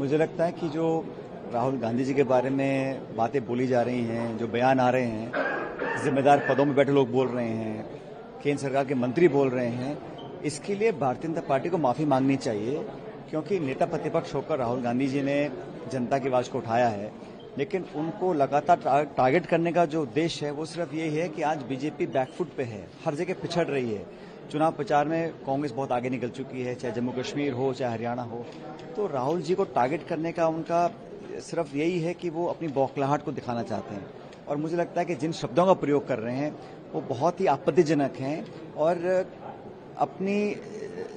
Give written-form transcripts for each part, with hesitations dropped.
मुझे लगता है कि जो राहुल गांधी जी के बारे में बातें बोली जा रही हैं, जो बयान आ रहे हैं, जिम्मेदार पदों में बैठे लोग बोल रहे हैं, केंद्र सरकार के मंत्री बोल रहे हैं, इसके लिए भारतीय जनता पार्टी को माफी मांगनी चाहिए, क्योंकि नेता प्रतिपक्ष होकर राहुल गांधी जी ने जनता की आवाज को उठाया है। लेकिन उनको लगातार टारगेट करने का जो उद्देश्य है वो सिर्फ यही है कि आज बीजेपी बैकफुट पे है, हर जगह पिछड़ रही है। चुनाव प्रचार में कांग्रेस बहुत आगे निकल चुकी है, चाहे जम्मू कश्मीर हो चाहे हरियाणा हो। तो राहुल जी को टारगेट करने का उनका सिर्फ यही है कि वो अपनी बौखलाहट को दिखाना चाहते हैं। और मुझे लगता है कि जिन शब्दों का प्रयोग कर रहे हैं वो बहुत ही आपत्तिजनक हैं, और अपनी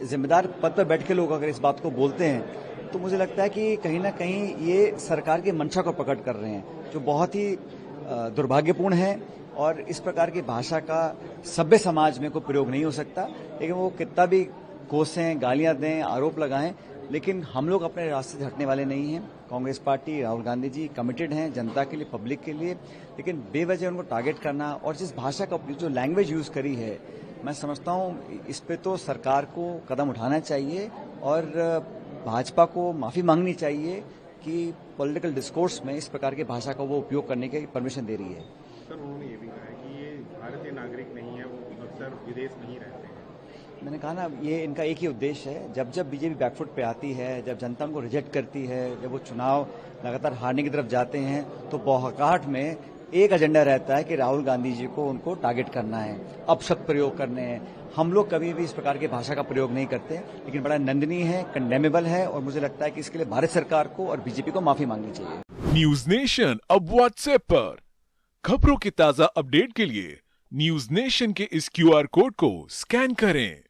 जिम्मेदार पद पर बैठ के लोग अगर इस बात को बोलते हैं तो मुझे लगता है कि कहीं ना कहीं ये सरकार की मंशा को प्रकट कर रहे हैं, जो बहुत ही दुर्भाग्यपूर्ण है। और इस प्रकार की भाषा का सभ्य समाज में कोई प्रयोग नहीं हो सकता। लेकिन वो कितना भी कोसें, गालियां दें, आरोप लगाएं, लेकिन हम लोग अपने रास्ते से हटने वाले नहीं हैं। कांग्रेस पार्टी, राहुल गांधी जी कमिटेड हैं जनता के लिए, पब्लिक के लिए। लेकिन बेवजह उनको टारगेट करना और जिस भाषा का जो लैंग्वेज यूज करी है, मैं समझता हूं इस पे तो सरकार को कदम उठाना चाहिए और भाजपा को माफी मांगनी चाहिए कि पॉलिटिकल डिस्कोर्स में इस प्रकार की भाषा का वो उपयोग करने की परमिशन दे रही है। सर, उन्होंने ये भी कहा है कि ये भारतीय नागरिक नहीं है, वो अक्सर विदेश में ही रहते हैं। मैंने कहा ना, ये इनका एक ही उद्देश्य है। जब जब बीजेपी बैकफुट पे आती है, जब जनता उनको रिजेक्ट करती है, जब वो चुनाव लगातार हारने की तरफ जाते हैं, तो बौखलाहट में एक एजेंडा रहता है कि राहुल गांधी जी को उनको टारगेट करना है, अपशब्द प्रयोग करने हैं। हम लोग कभी भी इस प्रकार की भाषा का प्रयोग नहीं करते, लेकिन बड़ा निंदनीय है, कंडेमेबल है, और मुझे लगता है कि इसके लिए भारत सरकार को और बीजेपी को माफी मांगनी चाहिए। न्यूज नेशन अब व्हाट्सएप पर खबरों की ताजा अपडेट के लिए न्यूज नेशन के इस QR कोड को स्कैन करें।